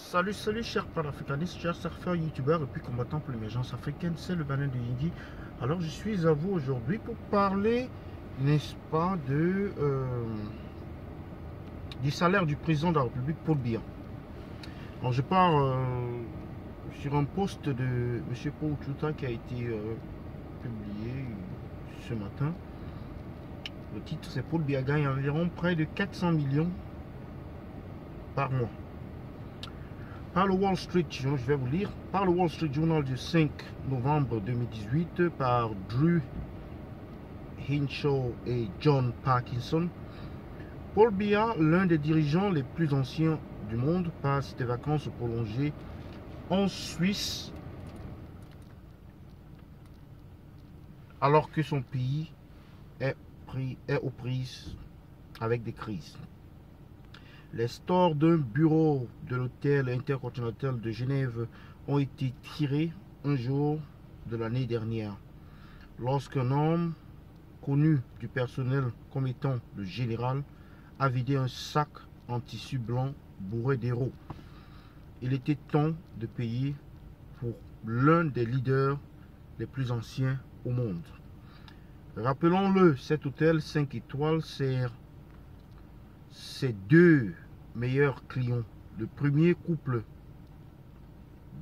Salut chers panafricanistes, chers surfeurs, youtubeurs et puis combattants pour l'émergence africaine, c'est le Banin de Yindi. Alors je suis à vous aujourd'hui pour parler, n'est-ce pas, du salaire du président de la République, Paul Biya. Alors je pars sur un post de M. Paul Tchouta qui a été publié ce matin. Le titre c'est Paul Biya gagne environ près de 400 millions par mois. Par le Wall Street Journal, je vais vous lire, par le Wall Street Journal du 5 novembre 2018, par Drew Hinshaw et John Parkinson, Paul Biya, l'un des dirigeants les plus anciens du monde, passe des vacances prolongées en Suisse alors que son pays est aux prises avec des crises. Les stores d'un bureau de l'hôtel intercontinental de Genève ont été tirés un jour de l'année dernière, lorsqu'un homme connu du personnel comme étant le général a vidé un sac en tissu blanc bourré d'héros. Il était temps de payer pour l'un des leaders les plus anciens au monde. Rappelons-le, cet hôtel 5 étoiles sert ses deux meilleurs clients, le premier couple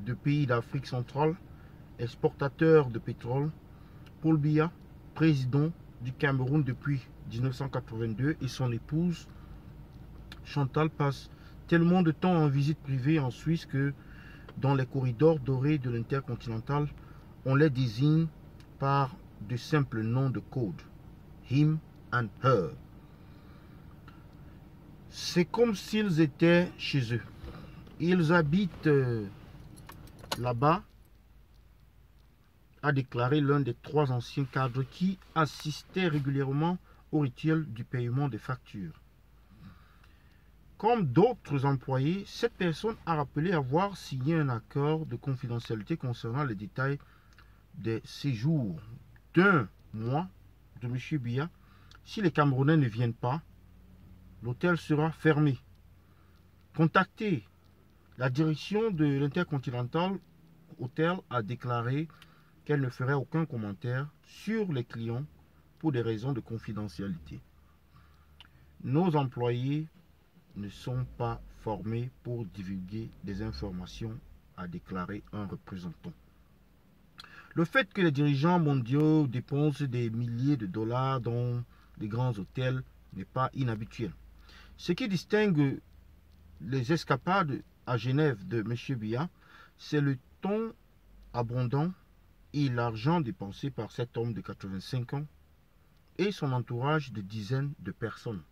de pays d'Afrique centrale, exportateur de pétrole, Paul Biya, président du Cameroun depuis 1982, et son épouse Chantal passent tellement de temps en visite privée en Suisse que dans les corridors dorés de l'Intercontinental, on les désigne par de simples noms de code, him and her. C'est comme s'ils étaient chez eux. Ils habitent là-bas, a déclaré l'un des trois anciens cadres qui assistaient régulièrement au rituel du paiement des factures. Comme d'autres employés, cette personne a rappelé avoir signé un accord de confidentialité concernant les détails des séjours d'un mois de M. Biya. Si les Camerounais ne viennent pas, l'hôtel sera fermé. Contacté, la direction de l'Intercontinental Hôtel a déclaré qu'elle ne ferait aucun commentaire sur les clients pour des raisons de confidentialité. Nos employés ne sont pas formés pour divulguer des informations, a déclaré un représentant. Le fait que les dirigeants mondiaux dépensent des milliers de dollars dans les grands hôtels n'est pas inhabituel. Ce qui distingue les escapades à Genève de M. Biya, c'est le ton abondant et l'argent dépensé par cet homme de 85 ans et son entourage de dizaines de personnes.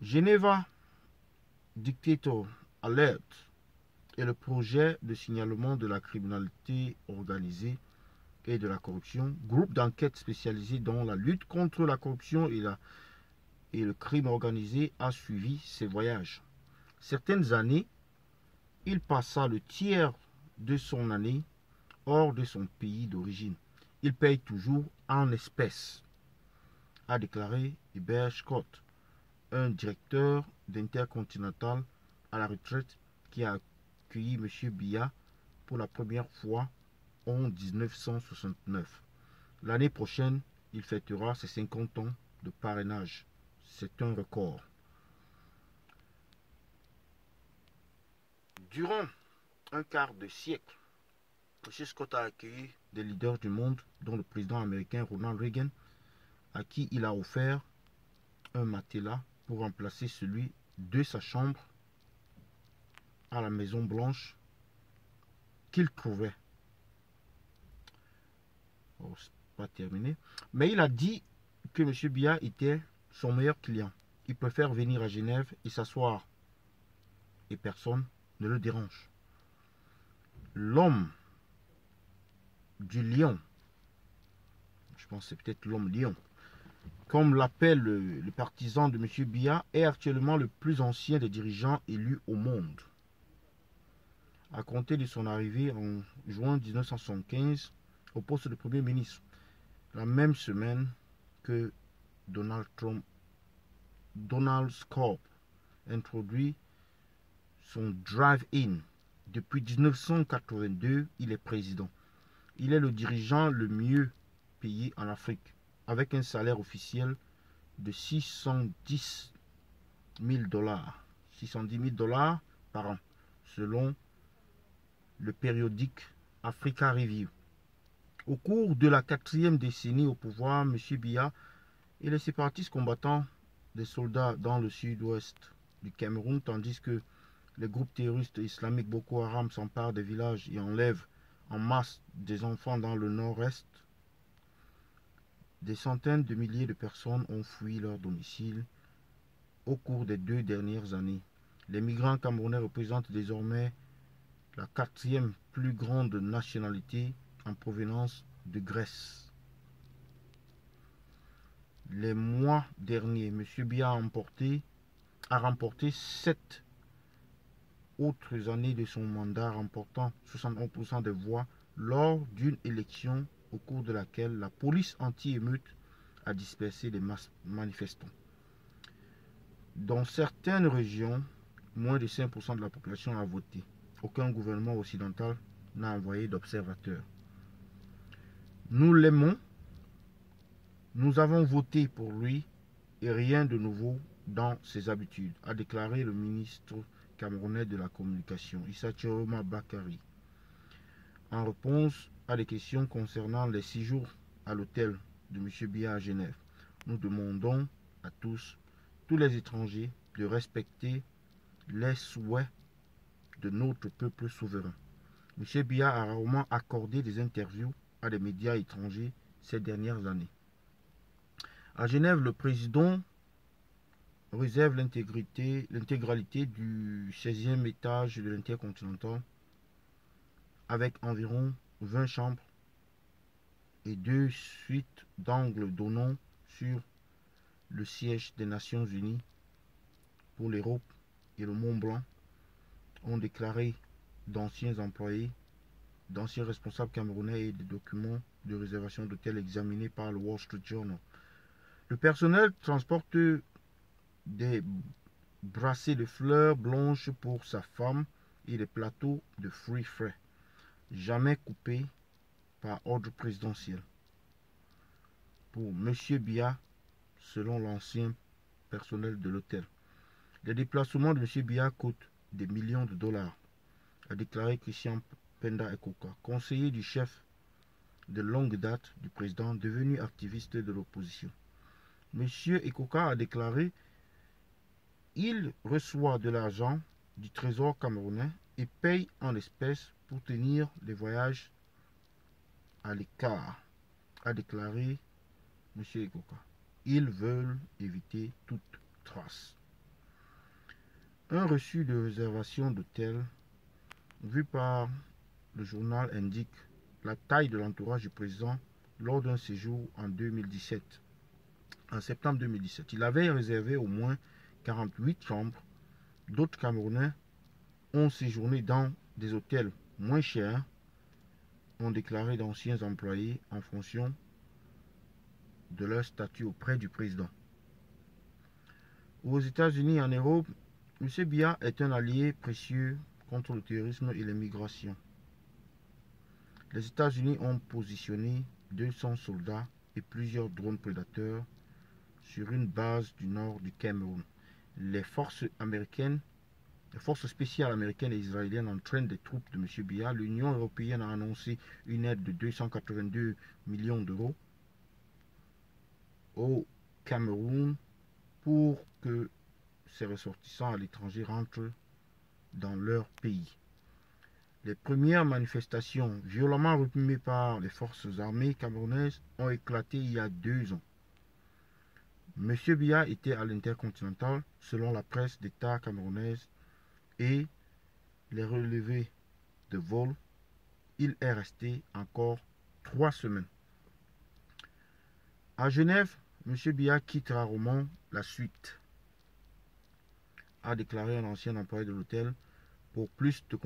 Geneva Dictator Alert est le projet de signalement de la criminalité organisée et de la corruption, groupe d'enquête spécialisé dans la lutte contre la corruption et le crime organisé, a suivi ses voyages. Certaines années, il passa le tiers de son année hors de son pays d'origine. Il paye toujours en espèces, a déclaré Hubert Scott, un directeur d'Intercontinental à la retraite qui a accueilli M. Biya pour la première fois en 1969. L'année prochaine, il fêtera ses 50 ans de parrainage. C'est un record. Durant un quart de siècle, M. Scott a accueilli des leaders du monde, dont le président américain Ronald Reagan, à qui il a offert un matelas pour remplacer celui de sa chambre à la Maison Blanche qu'il trouvait. Oh, c'est pas terminé. Mais il a dit que M. Biya était son meilleur client. Il préfère venir à Genève et s'asseoir. Et personne ne le dérange. L'homme du lion, je pense que c'est peut-être l'homme lion, comme l'appelle le partisan de M. Biya, est actuellement le plus ancien des dirigeants élus au monde. À compter de son arrivée en juin 1975 au poste de Premier ministre, la même semaine que Donald Trump, Donald Scott introduit son drive-in. Depuis 1982, il est président. Il est le dirigeant le mieux payé en Afrique, avec un salaire officiel de 610 000 dollars. 610 000 dollars par an, selon le périodique Africa Review. Au cours de la 4e décennie au pouvoir, M. Biya et les séparatistes combattants des soldats dans le sud-ouest du Cameroun, tandis que les groupes terroristes islamiques Boko Haram s'emparent des villages et enlèvent en masse des enfants dans le nord-est. Des centaines de milliers de personnes ont fui leur domicile au cours des 2 dernières années. Les migrants camerounais représentent désormais la 4e plus grande nationalité en provenance de Grèce. Les mois derniers, M. Biya a remporté 7 autres années de son mandat, remportant 71% des voix lors d'une élection au cours de laquelle la police anti-émeute a dispersé les manifestants. Dans certaines régions, moins de 5% de la population a voté. Aucun gouvernement occidental n'a envoyé d'observateurs. Nous l'aimons, nous avons voté pour lui et rien de nouveau dans ses habitudes, a déclaré le ministre camerounais de la communication, Issa Chiroma Bakari, en réponse à des questions concernant les 6 jours à l'hôtel de M. Biya à Genève. Nous demandons à tous les étrangers, de respecter les souhaits de notre peuple souverain. M. Biya a rarement accordé des interviews à des médias étrangers ces dernières années. À Genève, le président réserve l'intégralité du 16e étage de l'Intercontinental avec environ 20 chambres et 2 suites d'angle donnant sur le siège des Nations Unies pour l'Europe et le Mont Blanc, ont déclaré d'anciens employés, d'anciens responsables camerounais et des documents de réservation d'hôtels examinés par le Wall Street Journal. Le personnel transporte des brassées de fleurs blanches pour sa femme et des plateaux de fruits frais, jamais coupés par ordre présidentiel. Pour M. Biya, selon l'ancien personnel de l'hôtel, les déplacements de M. Biya coûtent des millions de dollars, a déclaré Christian Penda Ekoka, conseiller du chef de longue date du président, devenu activiste de l'opposition. M. Ekoka a déclaré qu'il reçoit de l'argent du trésor camerounais et paye en espèces pour tenir les voyages à l'écart, a déclaré M. Ekoka. Ils veulent éviter toute trace. Un reçu de réservation d'hôtel vu par le journal indique la taille de l'entourage du président lors d'un séjour en 2017. En septembre 2017, il avait réservé au moins 48 chambres. D'autres Camerounais ont séjourné dans des hôtels moins chers, ont déclaré d'anciens employés en fonction de leur statut auprès du président. Aux États-Unis et en Europe, M. Biya est un allié précieux contre le terrorisme et l'immigration. Les États-Unis ont positionné 200 soldats et plusieurs drones prédateurs sur une base du nord du Cameroun. Les forces spéciales américaines et israéliennes entraînent des troupes de M. Biya. L'Union européenne a annoncé une aide de 282 millions d'euros au Cameroun pour que ses ressortissants à l'étranger rentrent dans leur pays. Les premières manifestations violemment réprimées par les forces armées camerounaises ont éclaté il y a 2 ans. M. Biya était à l'Intercontinental, selon la presse d'État camerounaise, et les relevés de vol, il est resté encore 3 semaines. À Genève, M. Biya quitte rarement la suite, a déclaré un ancien employé de l'hôtel. Pour plus de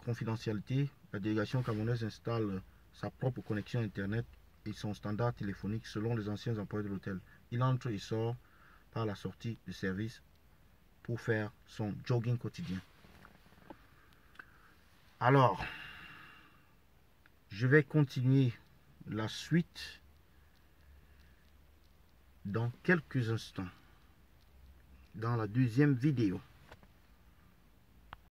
confidentialité, la délégation camerounaise installe sa propre connexion Internet et son standard téléphonique selon les anciens employés de l'hôtel. Il entre et sort par la sortie de service pour faire son jogging quotidien. Alors, je vais continuer la suite dans quelques instants, dans la deuxième vidéo.